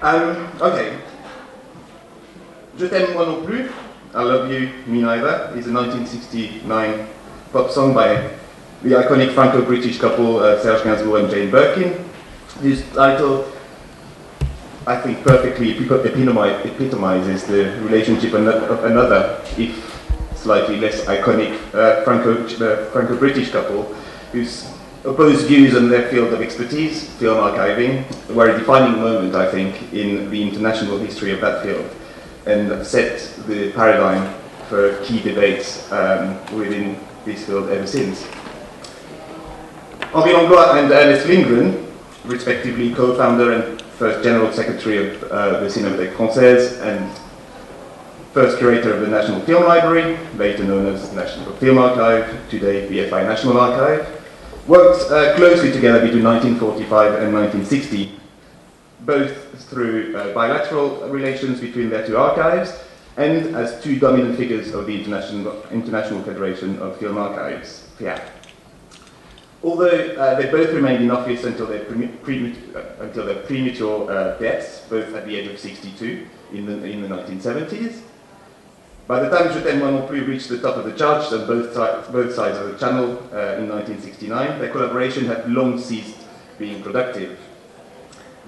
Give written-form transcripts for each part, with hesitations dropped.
Okay. Je t'aime moi non plus, I Love You, Me Neither, is a 1969 pop song by the iconic Franco-British couple Serge Gainsbourg and Jane Birkin, whose title, I think, perfectly epitomizes the relationship of another, if slightly less iconic, Franco-British couple, whose opposed views on their field of expertise, film archiving, were a defining moment, I think, in the international history of that field, and set the paradigm for key debates within this field ever since. Henri Langlois and Ernerst Lindgren, respectively co-founder and first General Secretary of the Cinema Ritrovato and first curator of the National Film Library, later known as National Film Archive, today BFI National Archive, worked closely together between 1945 and 1960, both through bilateral relations between their two archives and as two dominant figures of the International Federation of Film Archives, FIAF. Although they both remained in office until their premature deaths, both at the age of 62 in the 1970s, by the time Je t'aime moi non plus reached the top of the charts on both sides of the channel in 1969, their collaboration had long ceased being productive.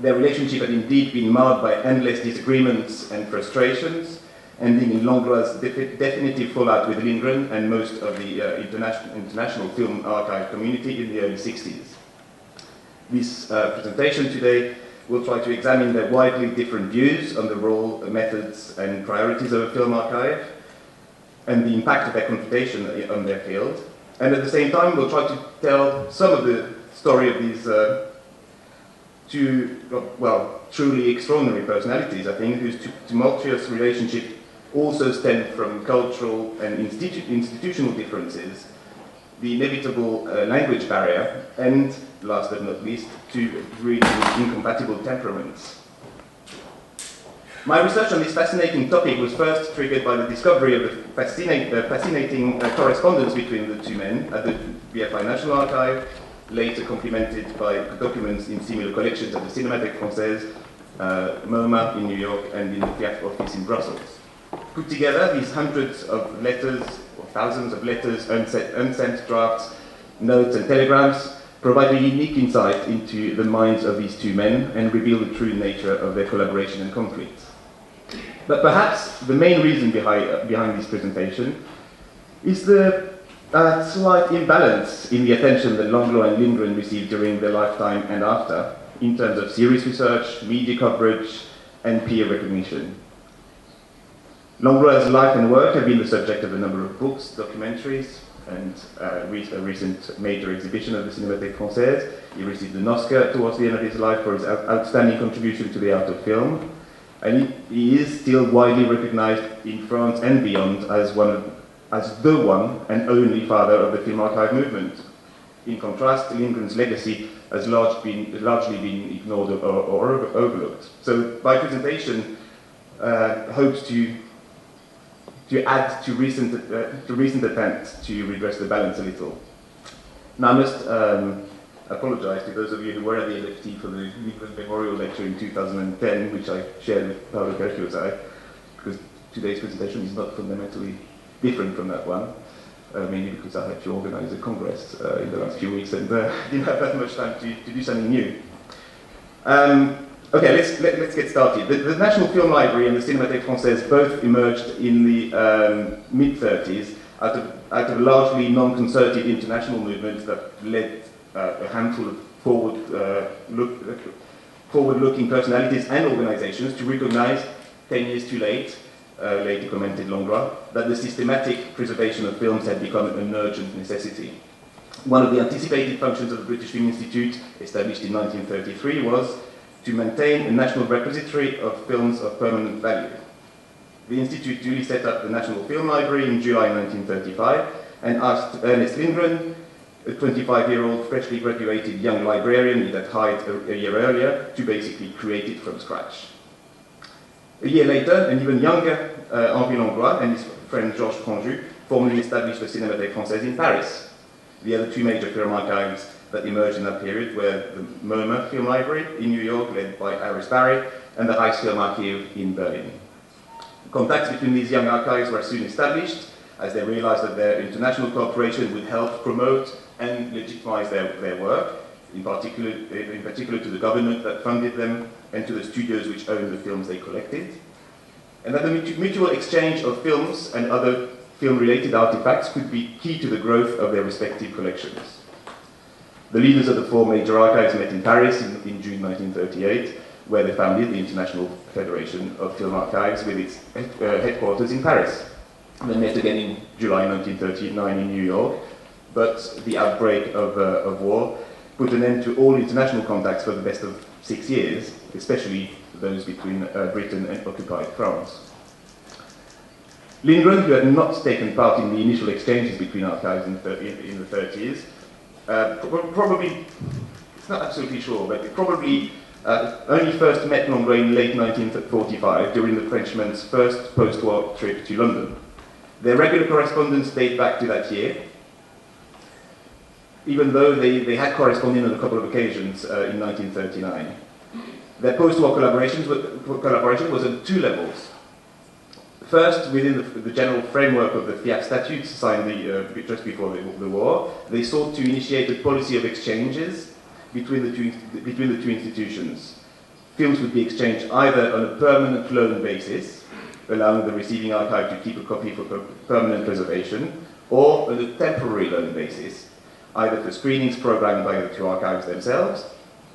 Their relationship had indeed been marred by endless disagreements and frustrations, ending in Langlois' definitive fallout with Lindgren and most of the international film archive community in the early 60s. This presentation today will try to examine their widely different views on the role, methods, and priorities of a film archive, and the impact of their confrontation on their field. And at the same time, we'll try to tell some of the story of these two, well, truly extraordinary personalities, I think, whose tumultuous relationship also stemmed from cultural and institutional differences, the inevitable language barrier, and, last but not least, two really incompatible temperaments. My research on this fascinating topic was first triggered by the discovery of the fascinating correspondence between the two men at the BFI National Archive, later complemented by documents in similar collections at the Cinémathèque Française, MoMA in New York, and in the FIAF office in Brussels. Put together, these hundreds of letters, or thousands of letters, unsent drafts, notes, and telegrams provide a unique insight into the minds of these two men and reveal the true nature of their collaboration and conflict. But perhaps the main reason behind this presentation is the slight imbalance in the attention that Langlois and Lindgren received during their lifetime and after, in terms of serious research, media coverage, and peer recognition. Langlois' life and work have been the subject of a number of books, documentaries, and a recent major exhibition of the Cinémathèque Française. He received an Oscar towards the end of his life for his outstanding contribution to the art of film, and he is still widely recognized in France and beyond as the one and only father of the film archive movement. In contrast, Lindgren's legacy has largely been ignored or overlooked. So my presentation hopes to add to recent attempts to redress the balance a little. Now I must apologize to those of you who were at the LFT for the Lindgren Memorial Lecture in 2010, which I shared with Paolo Kerchiozai, because today's presentation is not fundamentally different from that one, mainly because I had to organize a congress in the last few weeks and didn't have that much time to do something new. Okay, let's get started. The National Film Library and the Cinémathèque Française both emerged in the mid-30s out of a largely non-concerted international movement that led a handful of forward-looking personalities and organizations to recognize, 10 years too late, later commented Langlois, that the systematic preservation of films had become an urgent necessity. One of the anticipated functions of the British Film Institute, established in 1933, was to maintain a national repository of films of permanent value. The Institute duly set up the National Film Library in July 1935 and asked Ernerst Lindgren, a 25-year-old freshly graduated young librarian he had hired a year earlier, to basically create it from scratch. A year later, an even younger Henri Langlois and his friend Georges Franju formally established the Cinémathèque Française in Paris. The other two major film archives that emerged in that period were the MoMA Film Library in New York, led by Iris Barry, and the Reichsfilmarchiv in Berlin. Contacts between these young archives were soon established, as they realized that their international cooperation would help promote and legitimize their work, in particular to the government that funded them and to the studios which owned the films they collected, and that the mutual exchange of films and other film-related artifacts could be key to the growth of their respective collections. The leaders of the four major archives met in Paris in June 1938, where they founded the International Federation of Film Archives with its headquarters in Paris. They met again in July 1939 in New York, but the outbreak of war put an end to all international contacts for the best of 6 years, especially those between Britain and occupied France. Lindgren, who had not taken part in the initial exchanges between archives in the 30s, probably, it's not absolutely sure, but probably only first met Langlois in late 1945 during the Frenchman's first post-war trip to London. Their regular correspondence date back to that year, even though they had corresponded on a couple of occasions in 1939. Their post-war collaboration was on two levels. First, within the general framework of the FIAF statutes signed just before the war, they sought to initiate a policy of exchanges between the two institutions. Films would be exchanged either on a permanent loan basis, allowing the receiving archive to keep a copy for permanent preservation, or on a temporary loan basis, either for screenings programmed by the two archives themselves,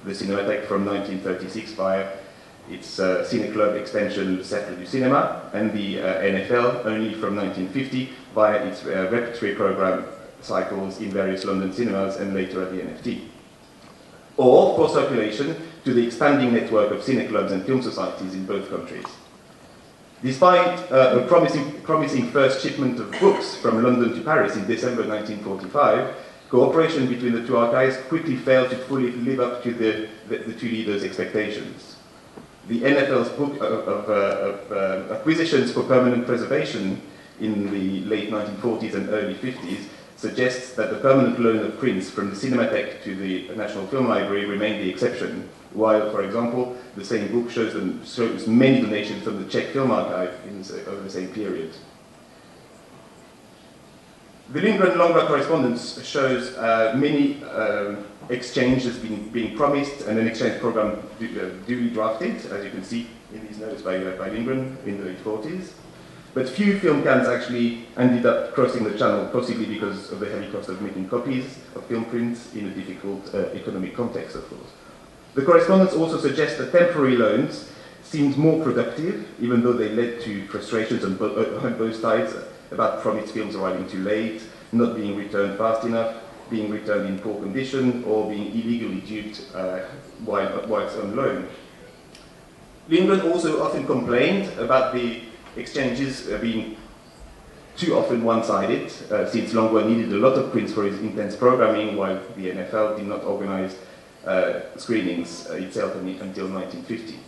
the Cinémathèque from 1936 via its Ciné Club extension, le Cercle du Cinéma, and the NFL only from 1950 via its repertory program cycles in various London cinemas and later at the NFT. Or for circulation to the expanding network of cine clubs and film societies in both countries. Despite a promising first shipment of books from London to Paris in December 1945, cooperation between the two archives quickly failed to fully live up to the two leaders' expectations. The NFL's book of acquisitions for permanent preservation in the late 1940s and early 50s suggests that the permanent loan of prints from the Cinémathèque to the National Film Library remained the exception, while, for example, the same book shows many donations from the Czech Film Archive over the same period. The Lindgren-Langlois correspondence shows many exchanges being promised and an exchange program duly drafted, as you can see in these notes by Lindgren in the late 40s. But few film cans actually ended up crossing the channel, possibly because of the heavy cost of making copies of film prints in a difficult economic context, of course. The correspondence also suggests that temporary loans seemed more productive, even though they led to frustrations on both sides about promised films arriving too late, not being returned fast enough, being returned in poor condition, or being illegally duped whilst on loan. Lindgren also often complained about the exchanges being too often one-sided, since Langlois needed a lot of prints for his intense programming, while the NFL did not organize screenings itself until 1950.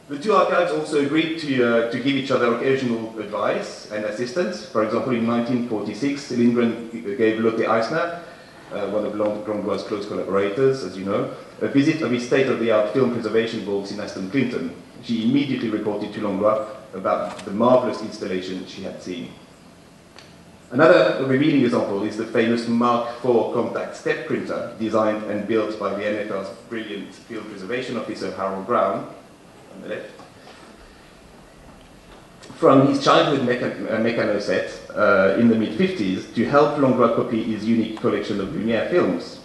The two archives also agreed to give each other occasional advice and assistance. For example, in 1946, Lindgren gave Lotte Eisner, one of Langlois' close collaborators, as you know, a visit of his state-of-the-art film preservation vaults in Aston Clinton. She immediately reported to Langlois about the marvelous installation she had seen. Another revealing example is the famous Mark IV compact step printer, designed and built by the NFL's brilliant film preservation officer, Harold Brown, on the left. From his childhood Meccano set in the mid-50s to help Langlois copy his unique collection of Lumière films.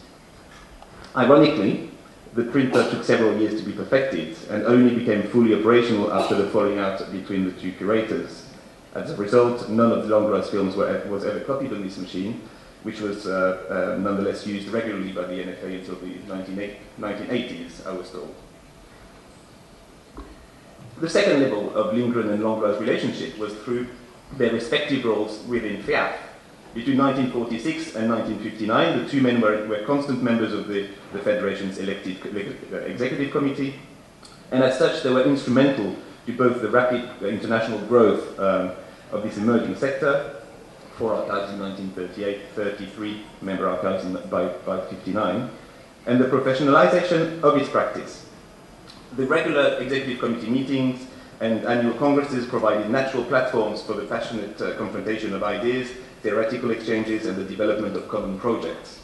Ironically, the printer took several years to be perfected and only became fully operational after the falling out between the two curators. As a result, none of Langlois' films was ever copied on this machine, which was nonetheless used regularly by the NFA until the 1980s, I was told. The second level of Lindgren and Langlois' relationship was through their respective roles within FIAF. Between 1946 and 1959, the two men were constant members of the Federation's elected executive committee, and as such they were instrumental to both the rapid international growth of this emerging sector, 4 archives in 1938, 33 member archives by 59, and the professionalization of its practice. The regular executive committee meetings and annual congresses provided natural platforms for the passionate confrontation of ideas, theoretical exchanges, and the development of common projects.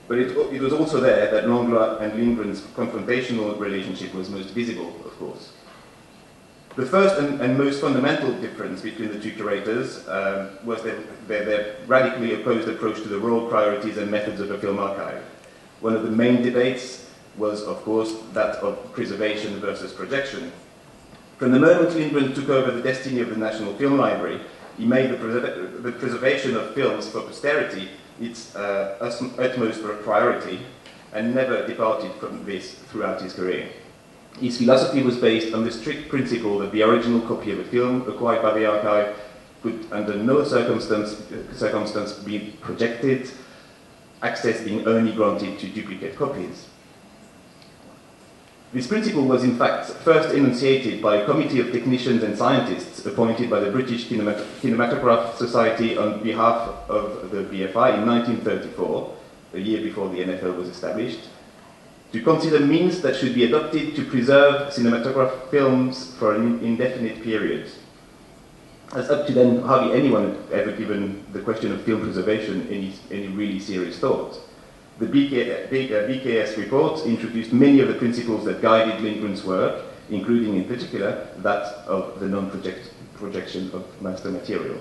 But it was also there that Langlois and Lindgren's confrontational relationship was most visible, of course. The first and most fundamental difference between the two curators was their radically opposed approach to the role, priorities, and methods of a film archive. One of the main debates was, of course, that of preservation versus projection. From the moment Lindgren took over the destiny of the National Film Library, he made the preservation of films for posterity its utmost priority, and never departed from this throughout his career. His philosophy was based on the strict principle that the original copy of a film acquired by the archive could under no circumstance be projected, access being only granted to duplicate copies. This principle was in fact first enunciated by a committee of technicians and scientists appointed by the British Kinematograph Society on behalf of the BFI in 1934, a year before the NFL was established, to consider means that should be adopted to preserve cinematograph films for an indefinite period. As up to then, hardly anyone had ever given the question of film preservation any really serious thought. The BKS report introduced many of the principles that guided Lindgren's work, including in particular that of the non-projection of master material.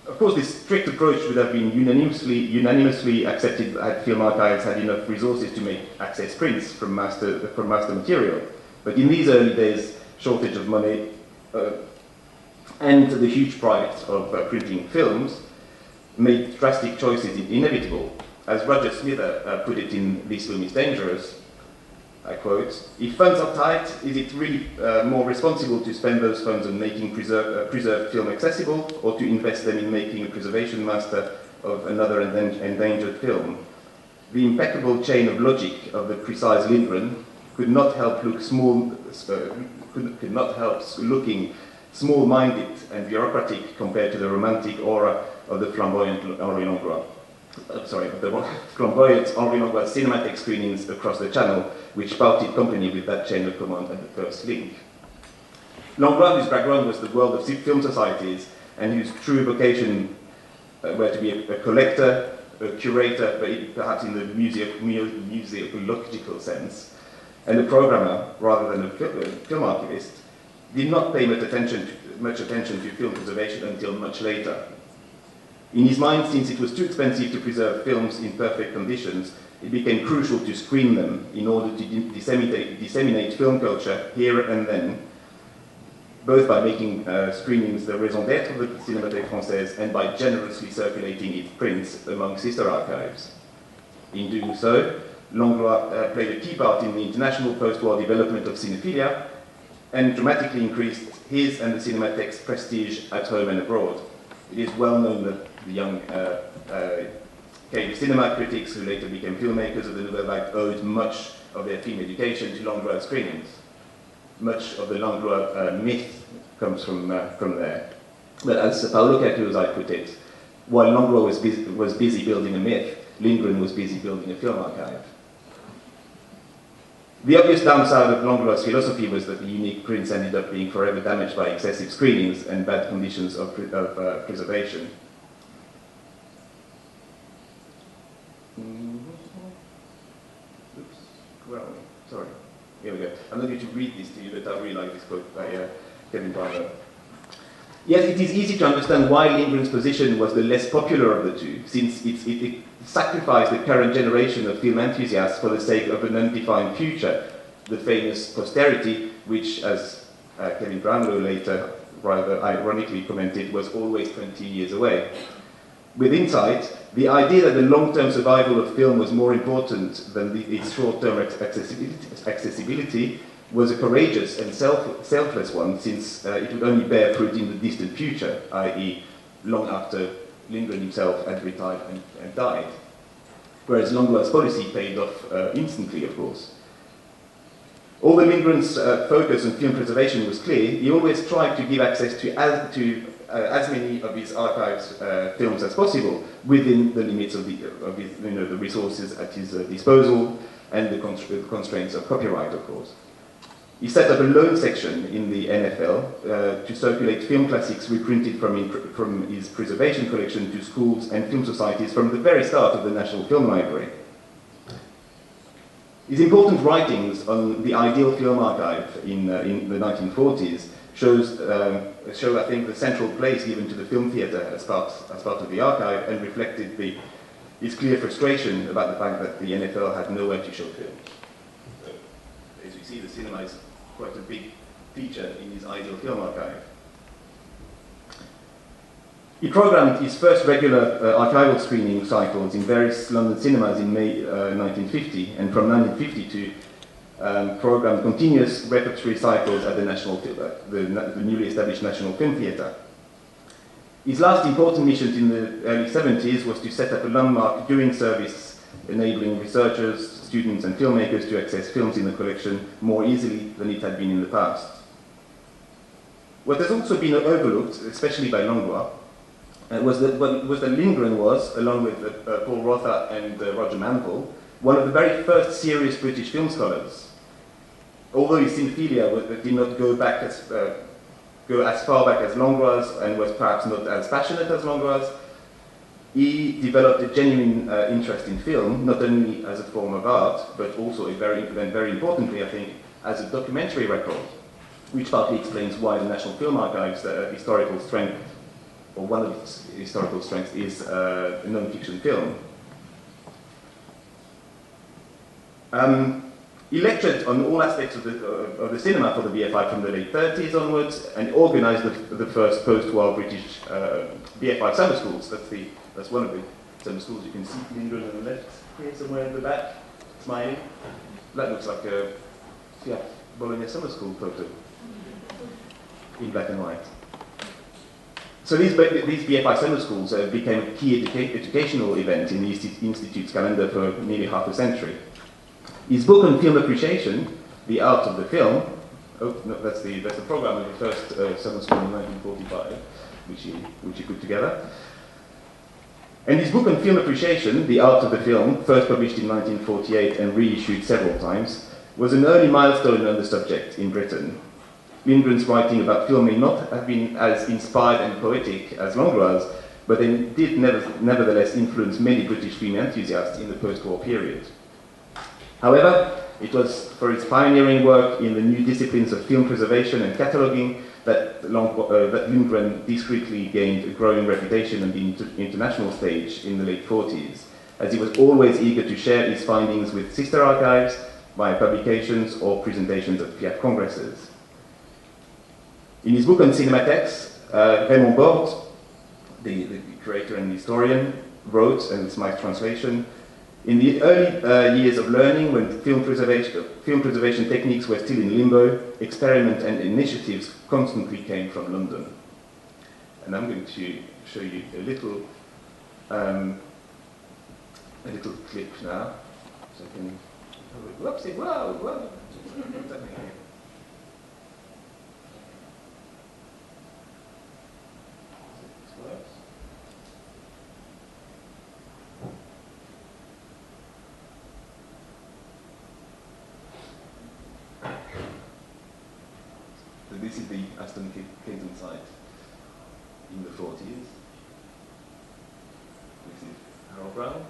Of course, this strict approach would have been unanimously accepted had film archives had enough resources to make access prints from master material. But in these early days, shortage of money and the huge price of printing films made drastic choices inevitable. As Roger Smither put it in This Film is Dangerous, I quote, "If funds are tight, is it really more responsible to spend those funds on making preserved film accessible, or to invest them in making a preservation master of another endangered film? The impeccable chain of logic of the precise Lindgren could not help looking small-minded and bureaucratic compared to the romantic aura of the flamboyant Henri Langlois. The flamboyant Henri Langlois cinematic screenings across the channel, which parted company with that chain of command at the first link. Langlois, whose background was the world of film societies, and whose true vocation were to be a collector, a curator, but perhaps in the museological sense, and a programmer rather than a film archivist, did not pay much attention to film preservation until much later. In his mind, since it was too expensive to preserve films in perfect conditions, it became crucial to screen them in order to disseminate film culture here and then, both by making screenings the raison d'être of the Cinémathèque Française and by generously circulating its prints among sister archives. In doing so, Langlois played a key part in the international post-war development of cinephilia and dramatically increased his and the Cinémathèque's prestige at home and abroad. It is well known that the young cinema critics who later became filmmakers of the Nouvelle Vague owed much of their film education to Langlois screenings. Much of the Langlois myth comes from there. But as Paolo Cacciosi put it, while Langlois was busy building a myth, Lindgren was busy building a film archive. The obvious downside of Langlois' philosophy was that the unique prints ended up being forever damaged by excessive screenings and bad conditions of preservation. Oops, where are we? Sorry. Here we go. I'm not going to read this to you, but I really like this quote by Kevin Barlow. Yes, it is easy to understand why Lindgren's position was the less popular of the two, since it sacrificed the current generation of film enthusiasts for the sake of an undefined future, the famous posterity, which, as Kevin Brownlow later rather ironically commented, was always 20 years away. With insight, the idea that the long-term survival of film was more important than its short-term accessibility was a courageous and selfless one, since it would only bear fruit in the distant future, i.e. long after Lindgren himself had retired and died. Whereas Langlois' policy paid off instantly, of course. Although Lindgren's focus on film preservation was clear, he always tried to give access to as many of his archives films as possible within the limits of the resources at his disposal, and the constraints of copyright, of course. He set up a loan section in the NFL to circulate film classics reprinted from his preservation collection to schools and film societies from the very start of the National Film Library. His important writings on the ideal film archive in the 1940s show, I think, the central place given to the film theatre as part of the archive, and reflected his clear frustration about the fact that the NFL had nowhere to show film. So, as you see, the cinema is quite a big feature in his ideal film archive. He programmed his first regular archival screening cycles in various London cinemas in May 1950, and from 1952 programmed continuous repertory cycles at the newly established National Film Theatre. His last important mission in the early 70s was to set up a landmark viewing service enabling researchers, students and filmmakers to access films in the collection more easily than it had been in the past. What has also been overlooked, especially by Langlois, was that Lindgren was, along with Paul Rotha and Roger Manville, one of the very first serious British film scholars. Although his cinephilia did not go as far back as Langlois and was perhaps not as passionate as Langlois, he developed a genuine interest in film, not only as a form of art, but also, very importantly, I think, as a documentary record, which partly explains why the National Film Archive's historical strength, or one of its historical strengths, is non-fiction film. He lectured on all aspects of the cinema for the BFI from the late 30s onwards, and organised the first post-war British BFI summer schools. That's one of the summer schools. You can see Lindgren on the left here, somewhere in the back, smiling. That looks like a Bologna summer school photo in black and white. So these BFI summer schools became a key educational event in the Institute's calendar for nearly half a century. His book on film appreciation, The Art of the Film, that's the program of the first summer school in 1945, which he put together. And his book on film appreciation, The Art of the Film, first published in 1948 and reissued several times, was an early milestone on the subject in Britain. Lindgren's writing about film may not have been as inspired and poetic as Langlois, but they did nevertheless influence many British film enthusiasts in the post-war period. However, it was for its pioneering work in the new disciplines of film preservation and cataloguing that Lindgren discreetly gained a growing reputation on the international stage in the late 40s, as he was always eager to share his findings with sister archives, via publications or presentations at Fiat congresses. In his book on cinémathèques, Raymond Borde, the curator and historian, wrote, and it's my translation, in the early years of learning, when film preservation techniques were still in limbo, experiment and initiatives constantly came from London. And I'm going to show you a little clip now. So I can, whoopsie, whoa, whoa. What's happening here? This works. So this is the Aston Clinton site in the 40s. This is Harold Brown.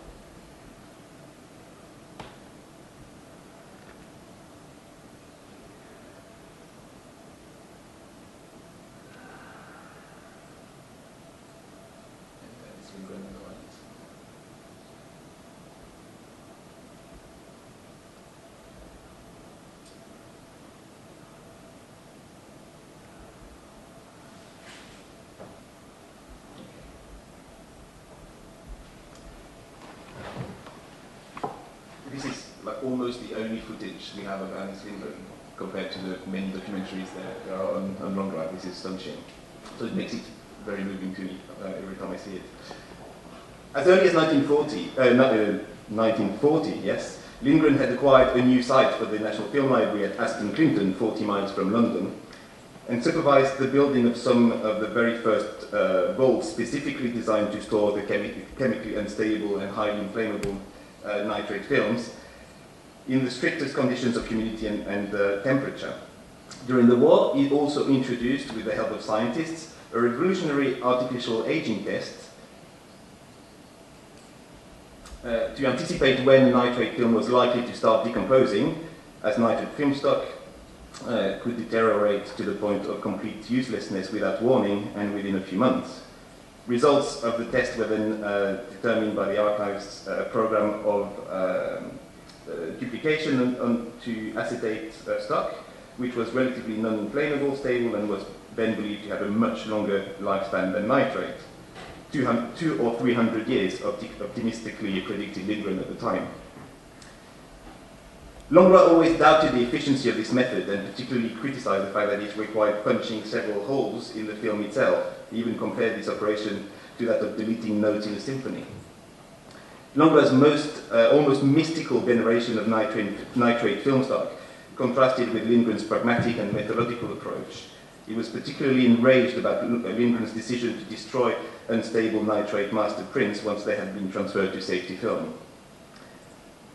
This is like almost the only footage we have of Ernerst Lindgren compared to the many documentaries there are on Langlois. This is astonishing. So it makes it very moving to me every time I see it. As early as 1940, yes, Lindgren had acquired a new site for the National Film Library at Aston Clinton, 40 miles from London, and supervised the building of some of the very first vaults specifically designed to store the chemically unstable and highly inflammable nitrate films. in the strictest conditions of humidity and temperature. During the war, he also introduced, with the help of scientists, a revolutionary artificial aging test to anticipate when nitrate film was likely to start decomposing, as nitrate film stock could deteriorate to the point of complete uselessness without warning and within a few months. Results of the test were then determined by the archive's program of duplication onto acetate stock, which was relatively non-inflammable, stable, and was then believed to have a much longer lifespan than nitrate. 200 or 300 years, optimistically predicted Lindgren at the time. Langlois always doubted the efficiency of this method and particularly criticized the fact that it required punching several holes in the film itself. He even compared this operation to that of deleting notes in a symphony. Langlois' almost mystical veneration of nitrate film stock contrasted with Lindgren's pragmatic and methodological approach. He was particularly enraged about Lindgren's decision to destroy unstable nitrate master prints once they had been transferred to safety film.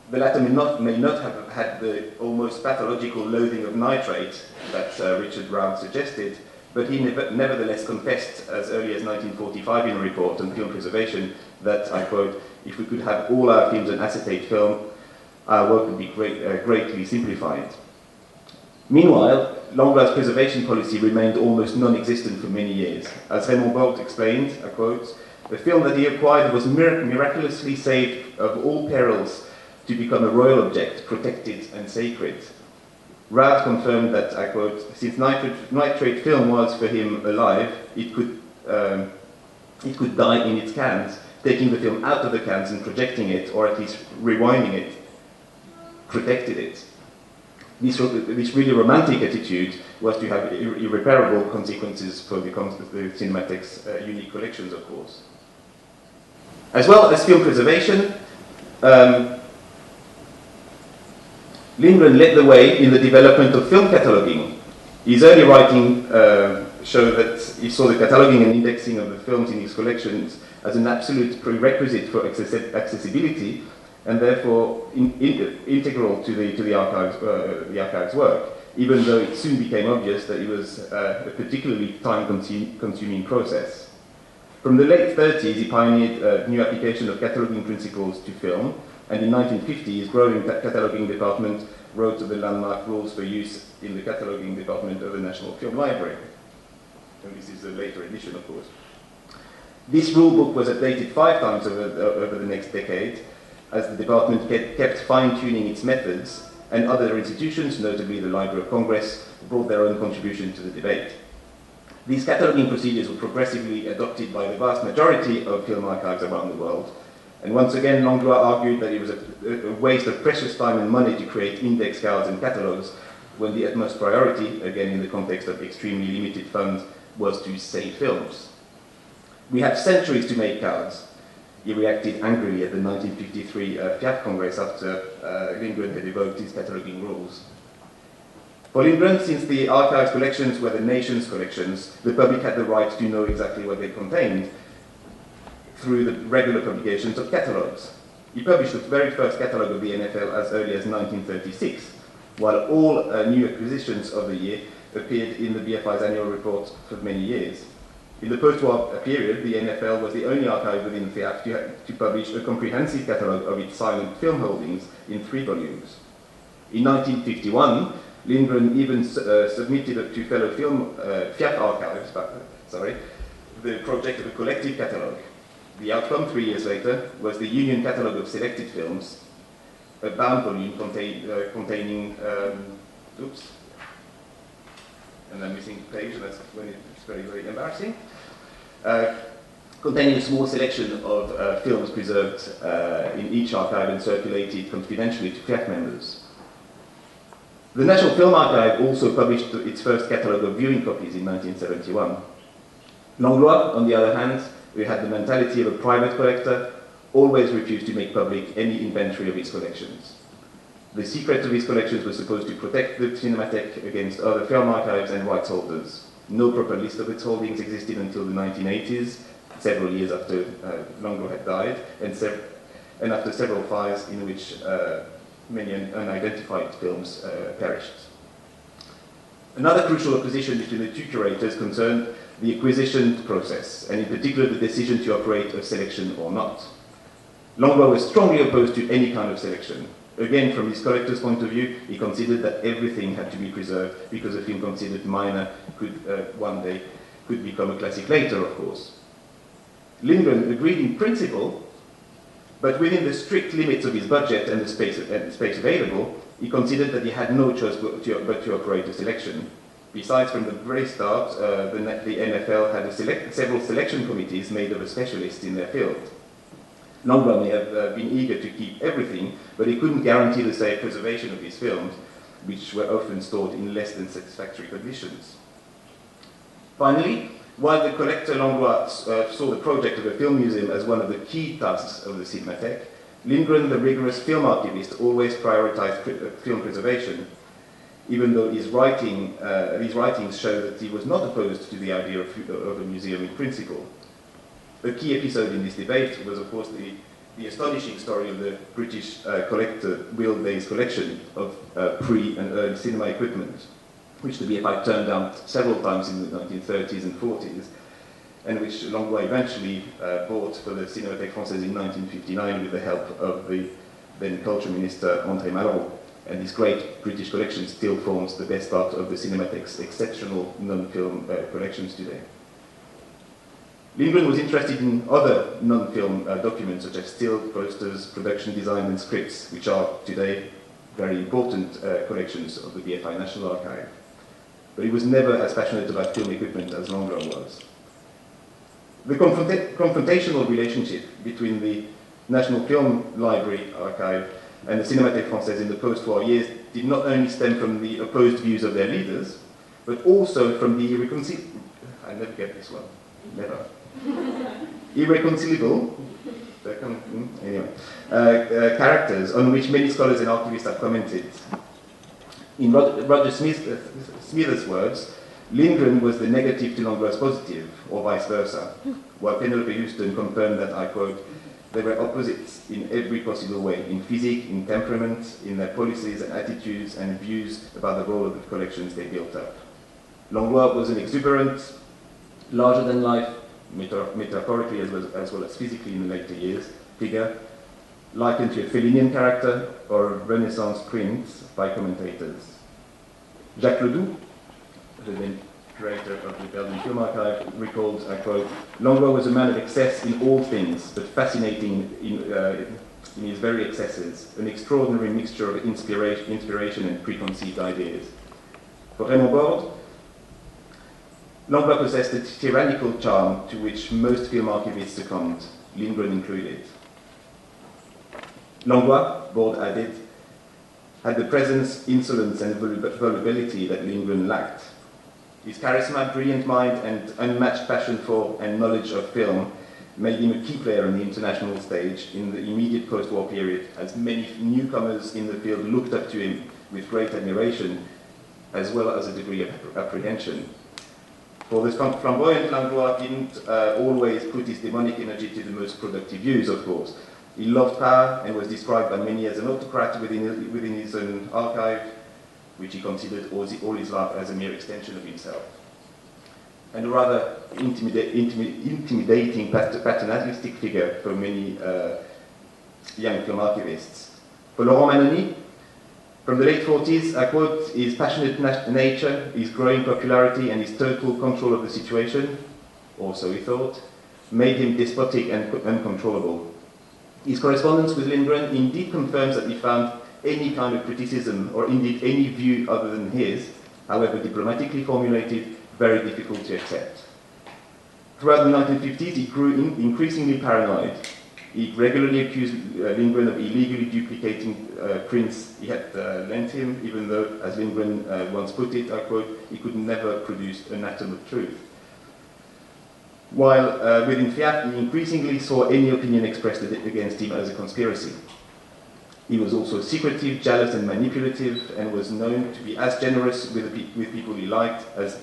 The latter may not have had the almost pathological loathing of nitrate that Richard Brown suggested, but he nevertheless confessed as early as 1945 in a report on film preservation that, I quote, "If we could have all our films on acetate film, our work would be greatly simplified." Meanwhile, Langlois' preservation policy remained almost non-existent for many years. As Raymond Bolt explained, I quote, "The film that he acquired was miraculously saved of all perils to become a royal object, protected and sacred." Rath confirmed that, I quote, "Since nitrate film was for him alive, it could die in its cans. Taking the film out of the cans and projecting it, or at least rewinding it, protected it." This really romantic attitude was to have irreparable consequences for the Cinematheque's unique collections, of course. As well as film preservation, Lindgren led the way in the development of film cataloguing. His early writing showed that he saw the cataloguing and indexing of the films in his collections as an absolute prerequisite for accessibility, and therefore integral to the archive's work, even though it soon became obvious that it was a particularly time-consuming process. From the late 30s, he pioneered a new application of cataloguing principles to film, and in 1950, his growing cataloguing department wrote the landmark rules for use in the cataloguing department of the National Film Library. And this is a later edition, of course. This rule book was updated 5 times over the next decade, as the department kept fine-tuning its methods, and other institutions, notably the Library of Congress, brought their own contribution to the debate. These cataloguing procedures were progressively adopted by the vast majority of film archives around the world, and once again Langlois argued that it was a waste of precious time and money to create index cards and catalogues, when the utmost priority, again in the context of extremely limited funds, was to save films. "We have centuries to make cards," he reacted angrily at the 1953 FIAF Congress after Lindgren had evoked his cataloguing rules. For Lindgren, since the archive's collections were the nation's collections, the public had the right to know exactly what they contained through the regular publications of catalogues. He published the very first catalogue of the NFL as early as 1936, while all new acquisitions of the year appeared in the BFI's annual report for many years. In the post-war period, the NFL was the only archive within FIAF to publish a comprehensive catalogue of its silent film holdings in 3 volumes. In 1951, Lindgren even submitted to fellow film FIAF archives, the project of a collective catalogue. The outcome, 3 years later, was the Union Catalogue of Selected Films, a bound volume containing, and I'm missing a page, and that's when it's very, very embarrassing, containing a small selection of films preserved in each archive and circulated confidentially to FIAF members. The National Film Archive also published its first catalogue of viewing copies in 1971. Langlois, on the other hand, who had the mentality of a private collector, always refused to make public any inventory of his collections. The secret of his collections was supposed to protect the Cinematheque against other film archives and rights holders. No proper list of its holdings existed until the 1980s, several years after Langlois had died, and after several files in which many unidentified films perished. Another crucial opposition between the two curators concerned the acquisition process, and in particular the decision to operate a selection or not. Langlois was strongly opposed to any kind of selection. Again, from his collector's point of view, he considered that everything had to be preserved because a film considered minor could one day could become a classic later, of course. Lindgren agreed in principle, but within the strict limits of his budget and the space available, he considered that he had no choice but to operate a selection. Besides, from the very start, the NFL had several selection committees made of specialists in their field. Langlois may have been eager to keep everything, but he couldn't guarantee the safe preservation of his films, which were often stored in less than satisfactory conditions. Finally, while the collector Langlois saw the project of a film museum as one of the key tasks of the Cinematheque, Lindgren, the rigorous film archivist, always prioritized film preservation, even though his writings show that he was not opposed to the idea of a museum in principle. A key episode in this debate was, of course, the astonishing story of the British collector Will Day's collection of pre- and early cinema equipment, which the BFI turned down several times in the 1930s and 40s, and which Langlois eventually bought for the Cinémathèque Française in 1959 with the help of the then culture minister André Malraux. And this great British collection still forms the best part of the Cinémathèque's exceptional non-film collections today. Lindgren was interested in other non-film documents such as still, posters, production design and scripts, which are today very important collections of the BFI National Archive. But he was never as passionate about film equipment as Langlois was. The confrontational relationship between the National Film Library Archive and the Cinémathèque Française in the post-war years did not only stem from the opposed views of their leaders, but also from the I never get this one, never. Irreconcilable characters on which many scholars and archivists have commented. In Roger Smithers' words, Lindgren was the negative to Langlois' positive, or vice versa, while Penelope Houston confirmed that, I quote, they were opposites in every possible way, in physique, in temperament, in their policies and attitudes and views about the role of the collections they built up. Langlois was an exuberant, larger-than-life, metaphorically as well as physically in the later years, figure, likened to a Fellinian character or a Renaissance prince by commentators. Jacques Ledoux, the then curator of the Belgian Film Archive, recalled, I quote, Langlois was a man of excess in all things, but fascinating in his very excesses, an extraordinary mixture of inspiration and preconceived ideas. For Raymond Borde, Langlois possessed a tyrannical charm to which most film archivists succumbed, Lindgren included. Langlois, Borde added, had the presence, insolence and volubility that Lindgren lacked. His charisma, brilliant mind and unmatched passion for and knowledge of film made him a key player on the international stage in the immediate post-war period, as many newcomers in the field looked up to him with great admiration, as well as a degree of apprehension. For this flamboyant, Langlois didn't always put his demonic energy to the most productive use, of course. He loved power and was described by many as an autocrat within his own archive, which he considered all his life as a mere extension of himself. And a rather intimidating, paternalistic figure for many young film archivists. For Laurent Manoni, from the late 40s, I quote, his passionate nature, his growing popularity and his total control of the situation, or so he thought, made him despotic and uncontrollable. His correspondence with Lindgren indeed confirms that he found any kind of criticism, or indeed any view other than his, however diplomatically formulated, very difficult to accept. Throughout the 1950s, he grew increasingly paranoid. He regularly accused Lindgren of illegally duplicating prints he had lent him, even though, as Lindgren once put it, I quote, he could never produce an atom of truth. While within Fiat, he increasingly saw any opinion expressed against him as a conspiracy. He was also secretive, jealous and manipulative, and was known to be as generous with people he liked as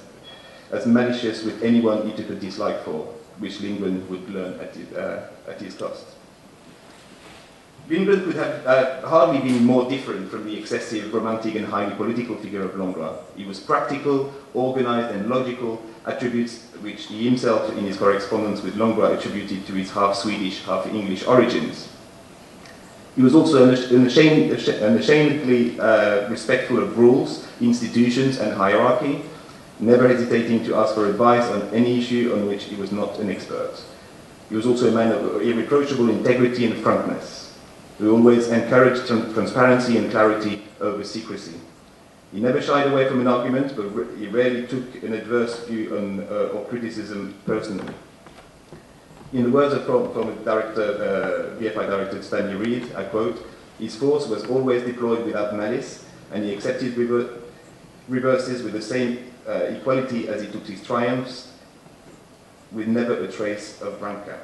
malicious with anyone he took a dislike for, which Lindgren would learn at his cost. Lindgren could have hardly been more different from the excessive, romantic and highly political figure of Langlois. He was practical, organized and logical, attributes which he himself in his correspondence with Langlois attributed to his half-Swedish, half-English origins. He was also unashamedly respectful of rules, institutions and hierarchy, never hesitating to ask for advice on any issue on which he was not an expert. He was also a man of irreproachable integrity and frankness, who always encouraged transparency and clarity over secrecy. He never shied away from an argument, but he rarely took an adverse view on, or criticism personally. In the words of former director, BFI director Stanley Reed, I quote, "His force was always deployed without malice, and he accepted reverses with the same equality as he took his triumphs, with never a trace of rancor."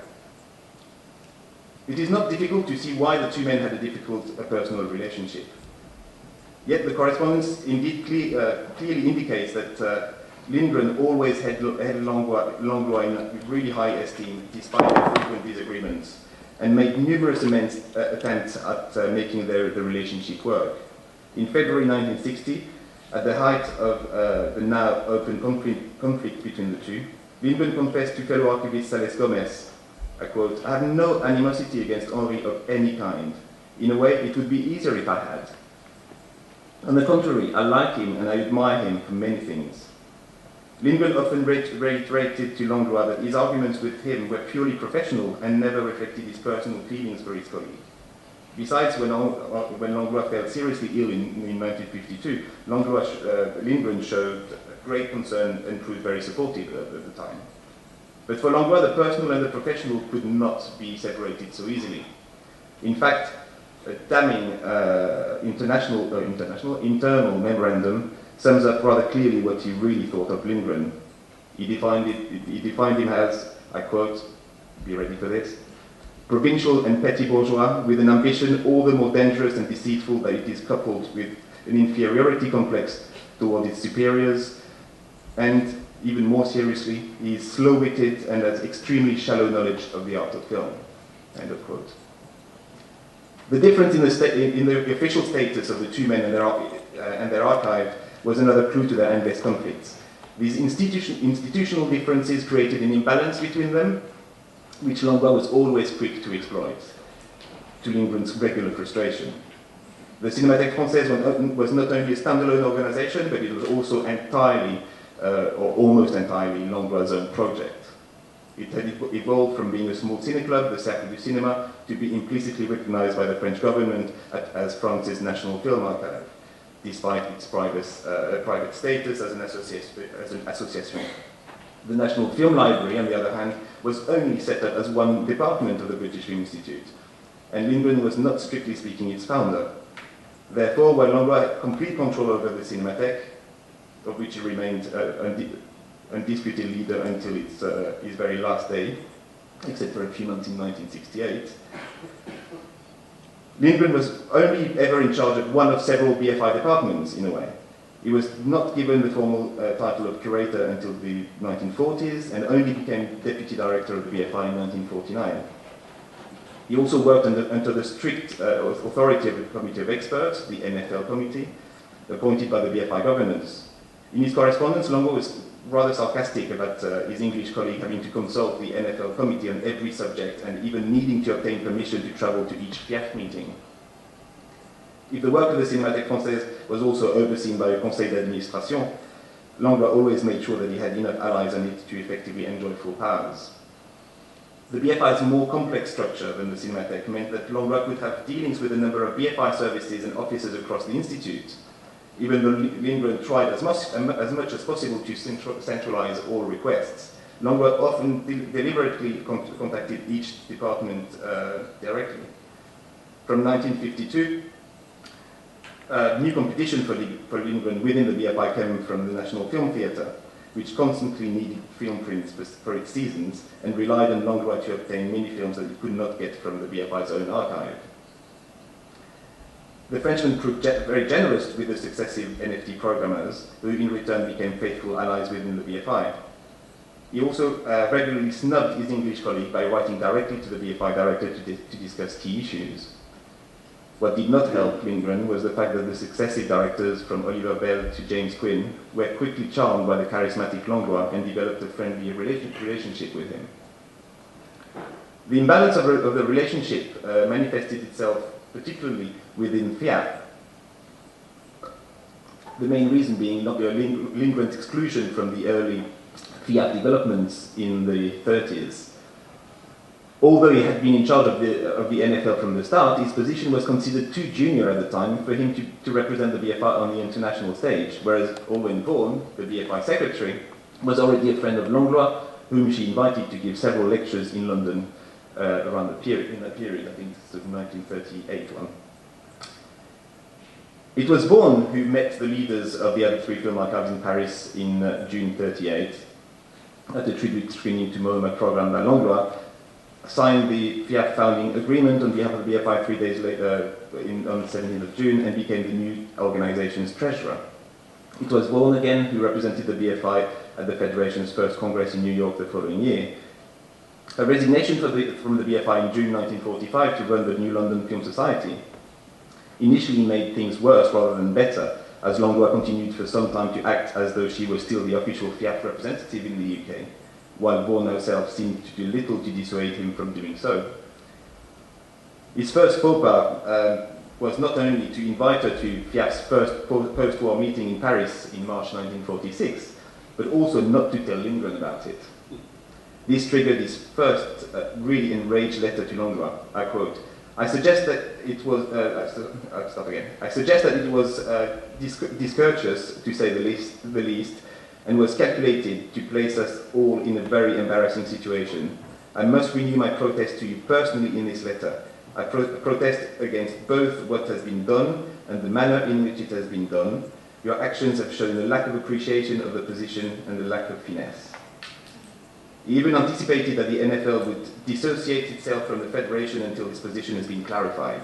It is not difficult to see why the two men had a difficult personal relationship. Yet the correspondence indeed clearly indicates that Lindgren always had Langlois in really high esteem, despite the frequent disagreements, and made numerous attempts at making the relationship work. In February 1960, at the height of the now open conflict between the two, Lindgren confessed to fellow archivist Sales Gomez, I quote, "I have no animosity against Henri of any kind. In a way, it would be easier if I had. On the contrary, I like him and I admire him for many things." Lindgren often reiterated to Langlois that his arguments with him were purely professional and never reflected his personal feelings for his colleague. Besides, when Langlois fell seriously ill in 1952, Lindgren showed great concern and proved very supportive at the time. But for Langlois, the personal and the professional could not be separated so easily. In fact, a damning internal memorandum sums up rather clearly what he really thought of Lindgren. He defined him as, I quote, be ready for this, "provincial and petty bourgeois with an ambition all the more dangerous and deceitful that it is coupled with an inferiority complex toward its superiors, and even more seriously, he is slow-witted and has extremely shallow knowledge of the art of film." End of quote. The difference in the official status of the two men and their archive was another clue to their endless conflicts. These institutional differences created an imbalance between them, which Langlois was always quick to exploit, to Lindgren's regular frustration. The Cinémathèque Française was not only a standalone organization, but it was also entirely, or almost entirely, Langlois' own project. It had evolved from being a small cine club, the Cercle du Cinéma, to be implicitly recognized by the French government as France's national film archive, despite its private status as an association. The National Film Library, on the other hand, was only set up as one department of the British Film Institute, and Lindgren was not strictly speaking its founder. Therefore, while Langlois had complete control over the Cinémathèque, of which he remained undisputed leader until his very last day, except for a few months in 1968, Lindgren was only ever in charge of one of several BFI departments, in a way. He was not given the formal title of curator until the 1940s, and only became deputy director of the BFI in 1949. He also worked under the strict authority of the Committee of Experts, the NFL Committee, appointed by the BFI governors. In his correspondence, Langlois was rather sarcastic about his English colleague having to consult the NFL Committee on every subject and even needing to obtain permission to travel to each FIAF meeting. If the work of the Cinémathèque Française was also overseen by a conseil d'administration, Langlois always made sure that he had enough allies on it to effectively enjoy full powers. The BFI's more complex structure than the Cinémathèque meant that Langlois could have dealings with a number of BFI services and offices across the Institute, even though Lindgren tried as much as possible to centralize all requests. Langlois often deliberately contacted each department directly. From 1952, new competition for Lindgren within the BFI came from the National Film Theatre, which constantly needed film prints for its seasons and relied on Langlois to obtain many films that it could not get from the BFI's own archive. The Frenchman proved very generous with the successive NFT programmers, who in return became faithful allies within the BFI. He also regularly snubbed his English colleague by writing directly to the BFI director to discuss key issues. What did not help Lindgren was the fact that the successive directors, from Oliver Bell to James Quinn, were quickly charmed by the charismatic Langlois and developed a friendly relationship with him. The imbalance of the relationship manifested itself particularly within FIAP, the main reason being Lindgren's exclusion from the early FIAP developments in the 30s. Although he had been in charge of the NFL from the start, his position was considered too junior at the time for him to represent the BFI on the international stage, whereas Owen Vaughan, the BFI secretary, was already a friend of Langlois, whom she invited to give several lectures in London around that period, I think it's the 1938 one. It was Vaughan who met the leaders of the other three film archives in Paris in June 1938 at a tribute screening to MoMA program by Langlois, signed the FIAP founding agreement on behalf of the BFI 3 days later on the 17th of June and became the new organization's treasurer. It was Vaughan again who represented the BFI at the Federation's first Congress in New York the following year. A resignation from the BFI in June 1945 to run the New London Film Society initially made things worse rather than better, as Langlois continued for some time to act as though she was still the official FIAP representative in the UK, while Vaughan herself seemed to do little to dissuade him from doing so. His first faux pas was not only to invite her to FIAP's first post-war meeting in Paris in March 1946, but also not to tell Lindgren about it. This triggered his first really enraged letter to Langlois. I quote, I suggest that it was, I suggest that it was discourteous, to say the least, and was calculated to place us all in a very embarrassing situation. I must renew my protest to you personally in this letter. I protest against both what has been done and the manner in which it has been done. Your actions have shown a lack of appreciation of the position and a lack of finesse. He even anticipated that the NFL would dissociate itself from the Federation until this position has been clarified.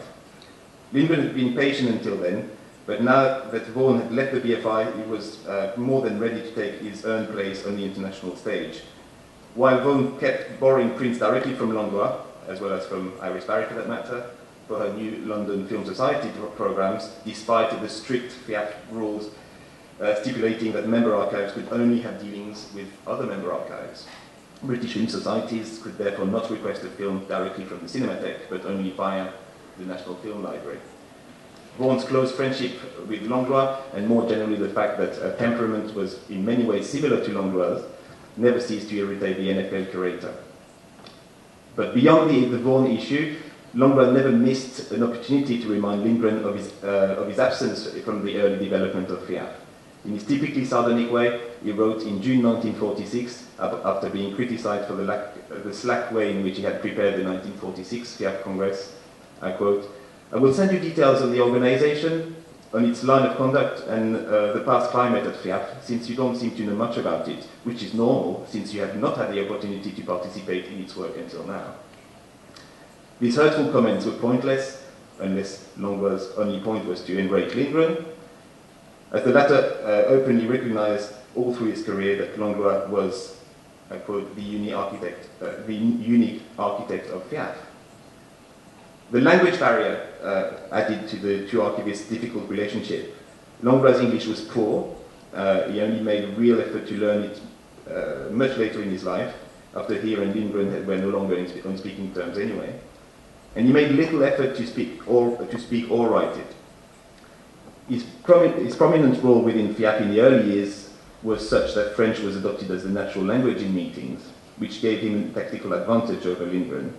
Lindgren had been patient until then, but now that Vaughan had left the BFI, he was more than ready to take his earned place on the international stage. While Vaughan kept borrowing prints directly from Langlois, as well as from Iris Barry for that matter, for her new London Film Society programs, despite the strict FIAP rules stipulating that member archives could only have dealings with other member archives. British film societies could therefore not request a film directly from the Cinematheque, but only via the National Film Library. Vaughan's close friendship with Langlois, and more generally the fact that her temperament was in many ways similar to Langlois, never ceased to irritate the NFL curator. But beyond the Vaughan issue, Langlois never missed an opportunity to remind Lindgren of his absence from the early development of FIAP. In his typically sardonic way, he wrote in June 1946, after being criticized for the slack way in which he had prepared the 1946 FIAP Congress, I quote, I will send you details on the organization, on its line of conduct, and the past climate at FIAP, since you don't seem to know much about it, which is normal, since you have not had the opportunity to participate in its work until now. These hurtful comments were pointless, unless Langlois' only point was to enrage Lindgren, as the latter openly recognized all through his career that Langlois was, I quote, the unique architect of FIAP. The language barrier added to the two archivists' difficult relationship. Langlois' English was poor. He only made a real effort to learn it much later in his life, after he and Lindgren were no longer on speaking terms anyway. And he made little effort to speak or write it. His prominent role within FIAP in the early years was such that French was adopted as the natural language in meetings, which gave him a tactical advantage over Lindgren.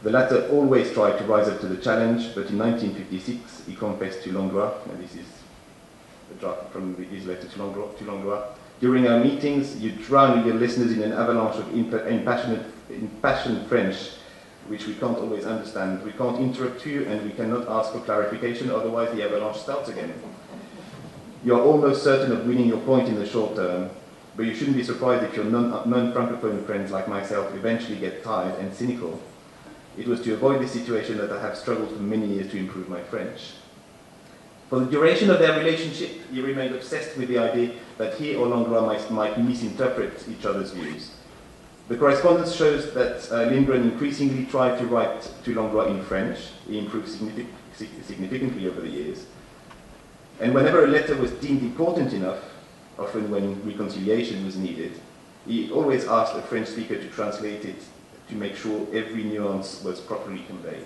The latter always tried to rise up to the challenge, but in 1956 he confessed to Langlois, and this is a draft from his letter to Langlois, during our meetings you drown your listeners in an avalanche of impassioned French, which we can't always understand. We can't interrupt you and we cannot ask for clarification, otherwise the avalanche starts again. You are almost certain of winning your point in the short term, but you shouldn't be surprised if your non-Francophone friends like myself eventually get tired and cynical. It was to avoid this situation that I have struggled for many years to improve my French. For the duration of their relationship, he remained obsessed with the idea that he or Langlois might misinterpret each other's views. The correspondence shows that Lindgren increasingly tried to write to Langlois in French. He improved significantly over the years. And whenever a letter was deemed important enough, often when reconciliation was needed, he always asked a French speaker to translate it to make sure every nuance was properly conveyed.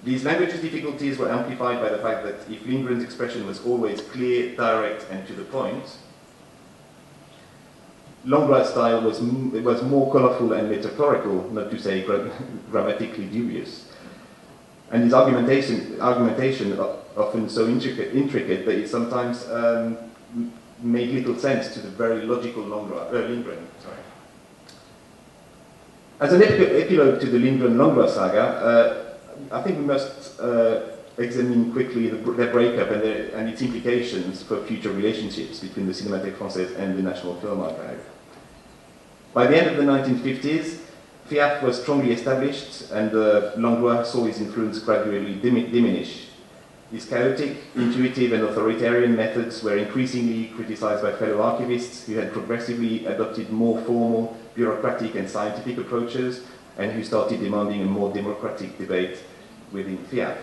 These language difficulties were amplified by the fact that if Lindgren's expression was always clear, direct, and to the point, Langlois' style was more colorful and metaphorical, not to say grammatically dubious. And his argumentation often so intricate that it sometimes made little sense to the very logical Lindgren. Sorry. As an epilogue to the Lindgren-Langlois saga, I think we must examine quickly their breakup and its implications for future relationships between the Cinémathèque Française and the National Film Archive. By the end of the 1950s, FIAF was strongly established, and Langlois saw his influence gradually diminish. His chaotic, intuitive, and authoritarian methods were increasingly criticized by fellow archivists who had progressively adopted more formal, bureaucratic, and scientific approaches, and who started demanding a more democratic debate within FIAF.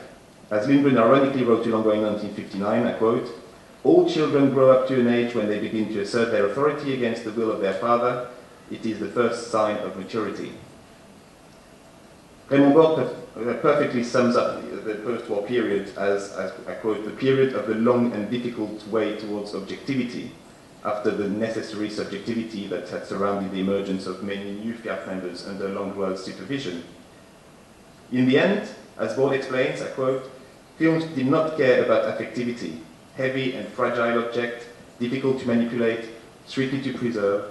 As Lindgren ironically wrote to Langlois in 1959, I quote, "All children grow up to an age when they begin to assert their authority against the will of their father. It is the first sign of maturity." Raymond Borg perfectly sums up the post-war period as, I quote, "the period of the long and difficult way towards objectivity, after the necessary subjectivity that had surrounded the emergence of many new FIAF members under Langlois' supervision. In the end, as Borg explains, I quote, "films did not care about affectivity, heavy and fragile object, difficult to manipulate, strictly to preserve.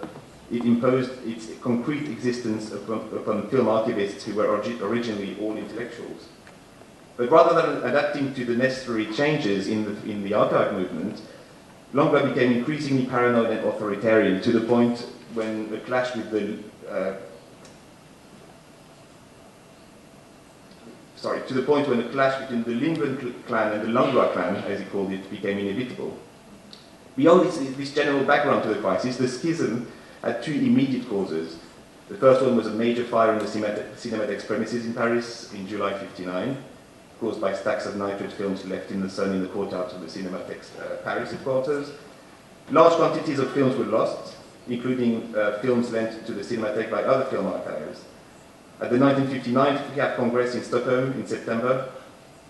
It imposed its concrete existence upon film archivists who were originally all intellectuals. But rather than adapting to the necessary changes in the archive movement, Langlois became increasingly paranoid and authoritarian to the point when a clash with the between the Lindgren clan and the Langlois clan, as he called it, became inevitable. Beyond this general background to the crisis, the schism had two immediate causes. The first one was a major fire in the Cinémathèque's premises in Paris in July '59, caused by stacks of nitrate films left in the sun in the courtyards of the Cinémathèque's Paris headquarters. Large quantities of films were lost, including films lent to the Cinémathèque by other film archives. At the 1959 FIAF Congress in Stockholm in September,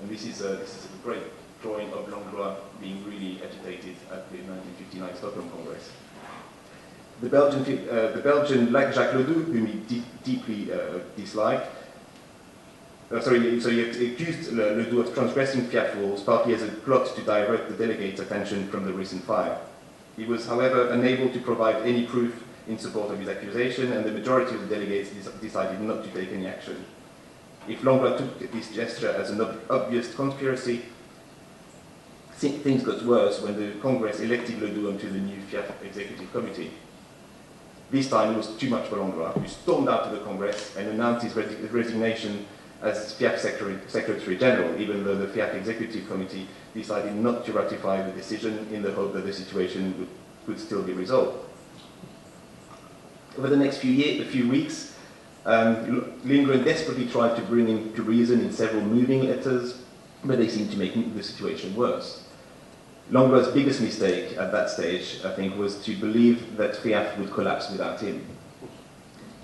and this is a great drawing of Langlois being really agitated at the 1959 Stockholm Congress. The Belgian Jacques Ledoux, whom he deeply disliked, so he accused Ledoux of transgressing FIAF rules, partly as a plot to divert the delegates' attention from the recent fire. He was, however, unable to provide any proof in support of his accusation, and the majority of the delegates decided not to take any action. If Langlois took this gesture as an obvious conspiracy, things got worse when the Congress elected Ledoux onto the new FIAF Executive Committee. This time it was too much for Langlois, who stormed out of the Congress and announced his resignation as FIAF Secretary General, even though the FIAF Executive Committee decided not to ratify the decision in the hope that the situation could still be resolved. Over the next few weeks, Lindgren desperately tried to bring him to reason in several moving letters, but they seemed to make the situation worse. Langlois' biggest mistake at that stage, I think, was to believe that FIAF would collapse without him.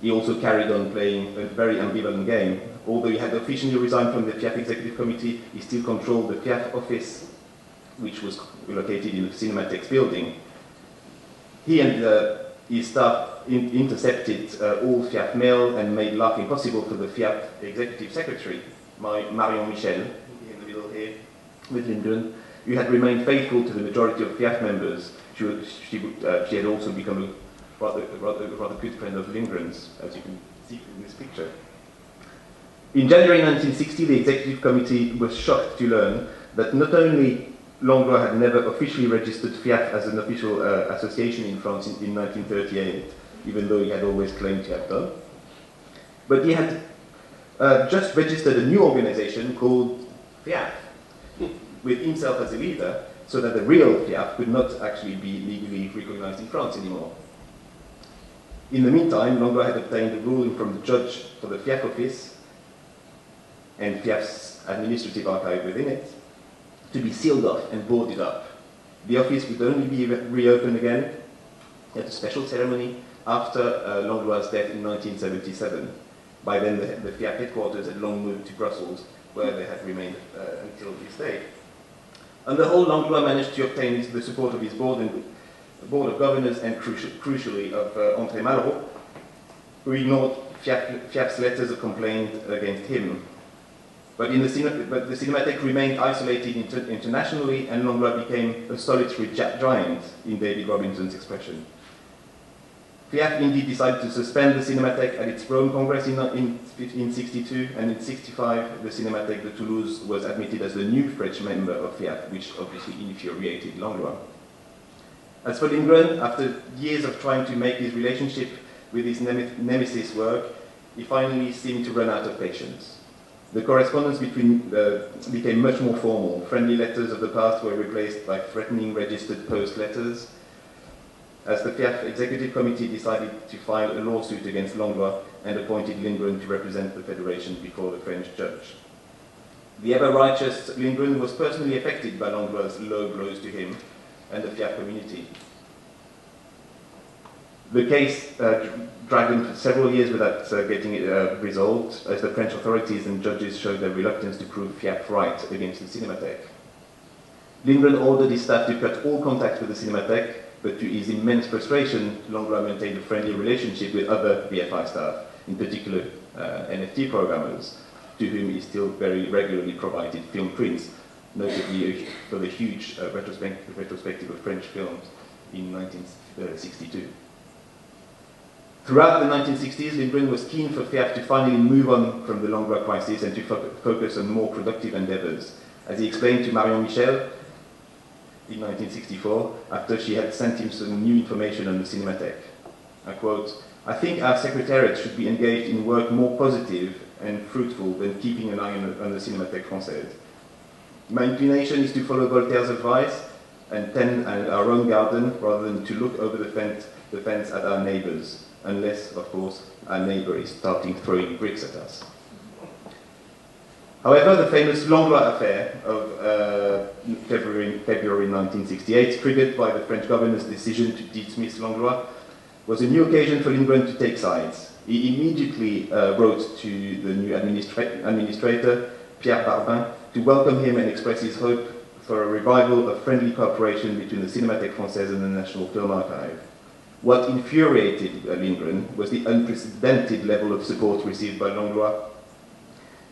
He also carried on playing a very ambivalent game. Although he had officially resigned from the FIAF Executive Committee, he still controlled the FIAF office, which was located in the Cinémathèque's building. He and his staff intercepted all FIAF mail and made life impossible for the FIAF Executive Secretary, Marion Michel, in the middle here, with Lindgren, who had remained faithful to the majority of FIAF members. She had also become a rather good friend of Lindgren's, as you can see in this picture. In January 1960, the Executive Committee was shocked to learn that not only Langlois had never officially registered FIAF as an official association in France in 1938, even though he had always claimed to have done, but he had just registered a new organization called FIAF, with himself as a leader, so that the real FIAF could not actually be legally recognized in France anymore. In the meantime, Langlois had obtained a ruling from the judge for the FIAF office and Piaf's administrative archive within it, to be sealed off and boarded up. The office would only be reopened again at a special ceremony after Langlois' death in 1977. By then, the Piaf headquarters had long moved to Brussels, where they had remained until this day. On the whole, Langlois managed to obtain the support of his board of governors and crucially of André Malraux, who ignored Piaf's letters of complaint against him. But the Cinematheque remained isolated internationally, and Langlois became a solitary giant, in David Robinson's expression. Piaf indeed decided to suspend the Cinematheque at its Rome Congress in 1962, and in 1965 the Cinematheque de Toulouse was admitted as the new French member of Piaf, which obviously infuriated Langlois. As for Lindgren, after years of trying to make his relationship with his nemesis work, he finally seemed to run out of patience. The correspondence became much more formal. Friendly letters of the past were replaced by threatening registered post letters, as the Piaf Executive Committee decided to file a lawsuit against Langlois and appointed Lindgren to represent the Federation before the French judge. The ever-righteous Lindgren was personally affected by Langlois' low blows to him and the Piaf community. The case dragged on for several years without getting it resolved, as the French authorities and judges showed their reluctance to prove Piaf right against the Cinematheque. Lindgren ordered his staff to cut all contact with the Cinematheque, but to his immense frustration, Langlois maintained a friendly relationship with other BFI staff, in particular NFT programmers, to whom he still very regularly provided film prints, notably for the huge retrospective of French films in 1962. Throughout the 1960s, Lindgren was keen for Piaf to finally move on from the Langlois crisis and to focus on more productive endeavors. As he explained to Marion Michel in 1964, after she had sent him some new information on the Cinematheque. I quote, "I think our secretariat should be engaged in work more positive and fruitful than keeping an eye on the Cinémathèque Française. My inclination is to follow Voltaire's advice and tend our own garden rather than to look over the fence at our neighbours, unless, of course, our neighbour is starting throwing bricks at us." However, the famous Langlois affair of February 1968, triggered by the French government's decision to dismiss Langlois, was a new occasion for Lindgren to take sides. He immediately wrote to the new administrator, Pierre Barbin, to welcome him and express his hope for a revival of friendly cooperation between the Cinémathèque Française and the National Film Archive. What infuriated Lindgren was the unprecedented level of support received by Langlois,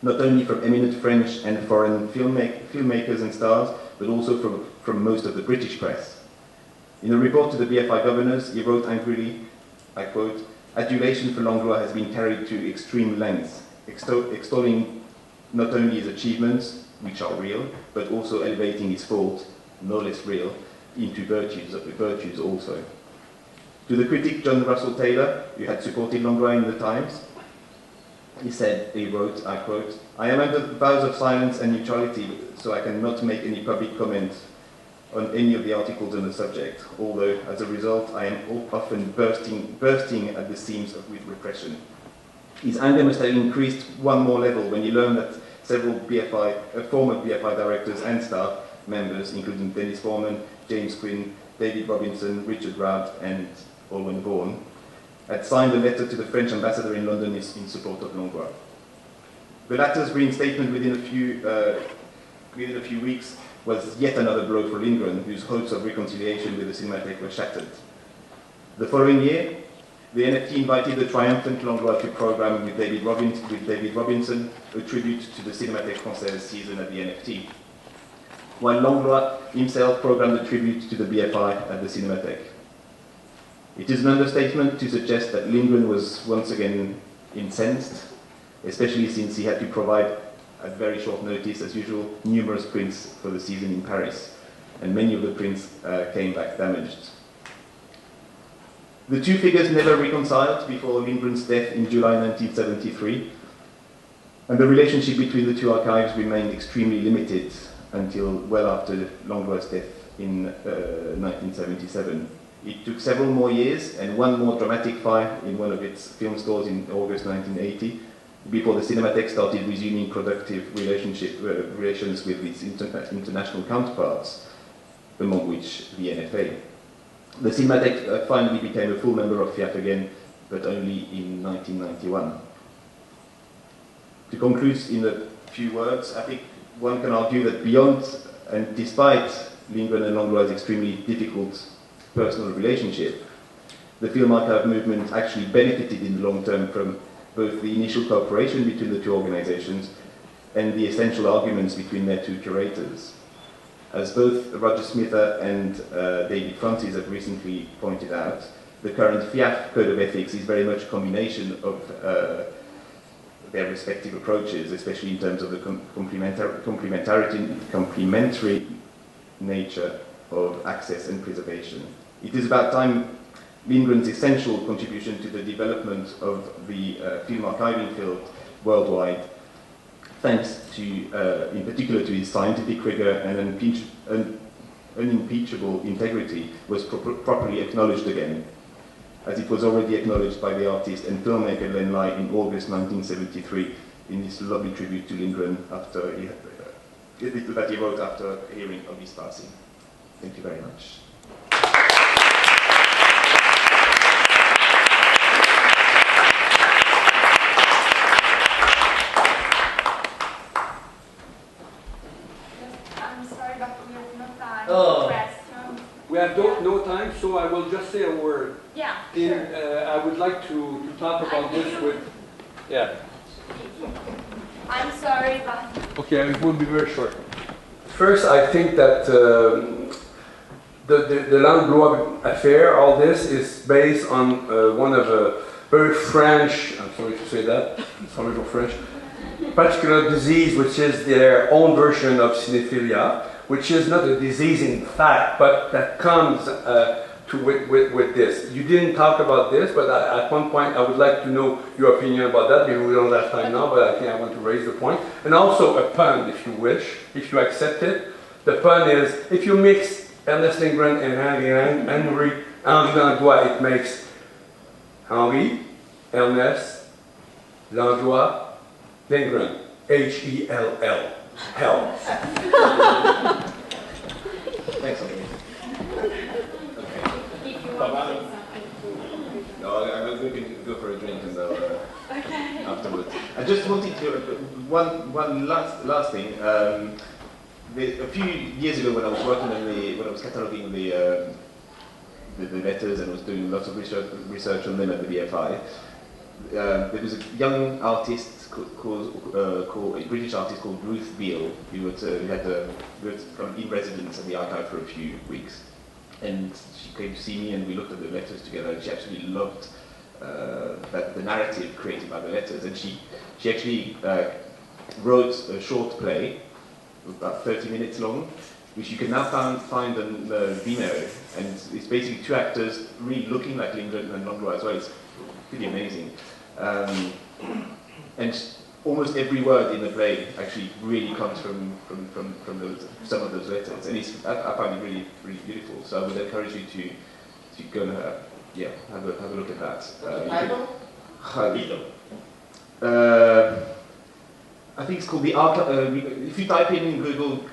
not only from eminent French and foreign filmmakers and stars, but also from most of the British press. In a report to the BFI governors, he wrote angrily, I quote, "Adulation for Langlois has been carried to extreme lengths, extolling not only his achievements, which are real, but also elevating his faults, no less real, into virtues also." To the critic John Russell Taylor, who had supported Langlois in the Times, he wrote, I quote, "I am under vows of silence and neutrality, so I cannot make any public comment on any of the articles on the subject, although, as a result, I am often bursting at the seams with repression." His anger must have increased one more level when he learned that several former BFI directors and staff members, including Dennis Foreman, James Quinn, David Robinson, Richard Rout, and Owen Vaughan, had signed a letter to the French ambassador in London in support of Langlois. The latter's reinstatement within a few weeks was yet another blow for Lindgren, whose hopes of reconciliation with the Cinematheque were shattered. The following year, the NFT invited the triumphant Langlois to program with David Robinson a tribute to the Cinémathèque Française season at the NFT, while Langlois himself programmed a tribute to the BFI at the Cinemathèque. It is an understatement to suggest that Lindgren was once again incensed, especially since he had to provide, at very short notice, as usual, numerous prints for the season in Paris, and many of the prints came back damaged. The two figures never reconciled before Lindgren's death in July 1973, and the relationship between the two archives remained extremely limited until well after Langlois' death in 1977. It took several more years and one more dramatic fire in one of its film stores in August 1980 before the Cinematheque started resuming productive relations with its international counterparts, among which the NFA. The Cinematheque finally became a full member of FIAF again, but only in 1991. To conclude in a few words, I think one can argue that beyond and despite Lindgren and Langlois' extremely difficult personal relationship, the film archive movement actually benefited in the long term from both the initial cooperation between the two organizations and the essential arguments between their two curators. As both Roger Smither and David Francis have recently pointed out, the current FIAF Code of Ethics is very much a combination of their respective approaches, especially in terms of the complementary nature of access and preservation. It is about time Lindgren's essential contribution to the development of the film archiving field worldwide, thanks to, in particular, to his scientific rigor and unimpeachable integrity, was properly acknowledged again, as it was already acknowledged by the artist and filmmaker Langlois in August 1973 in this lovely tribute to Lindgren after that he wrote after hearing of his passing. Thank you very much. We have no time, so I will just say a word. Yeah, sure. I would like to talk about this with... Yeah. I'm sorry, but... Okay, it will be very short. First, I think that the Langlois affair, all this, is based on one of a very French, I'm sorry to say that, sorry for French, particular disease, which is their own version of cinephilia, which is not a disease in fact, but that comes with this. You didn't talk about this, but at one point I would like to know your opinion about that. Maybe we don't have time now, but I think I want to raise the point. And also a pun, if you wish, if you accept it. The pun is, if you mix Ernerst Lindgren and Henry Langlois, it makes Henri, Ernest, Langlois, Lindgren, H-E-L-L. Hell. Thanks, okay. No, I was going to go for a drink and afterwards. I just wanted to one last thing. A few years ago, when I was working on when I was cataloging the letters and was doing lots of research on them at the BFI, there was a young artist a British artist called Ruth Beale, who was in residence at the archive for a few weeks. And she came to see me and we looked at the letters together, and she actually loved the narrative created by the letters. And she actually wrote a short play, about 30 minutes long, which you can now find on Vimeo. And it's basically two actors really looking like Lindgren and Langlois as well. It's pretty amazing. And almost every word in the play actually really comes from some of those letters, and I find it really, really beautiful. So I would encourage you to go and have a look at that. I think it's called the archive. If you type in Google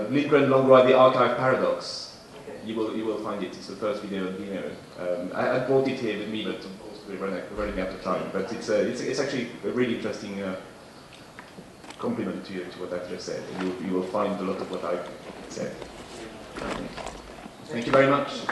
Lindgren Langlois the Archive Paradox, you will find it. It's the first video on Vimeo. I brought it here with me, but we're running out of time, but it's actually a really interesting compliment to what I've just said. You will find a lot of what I've said. Thank you very much.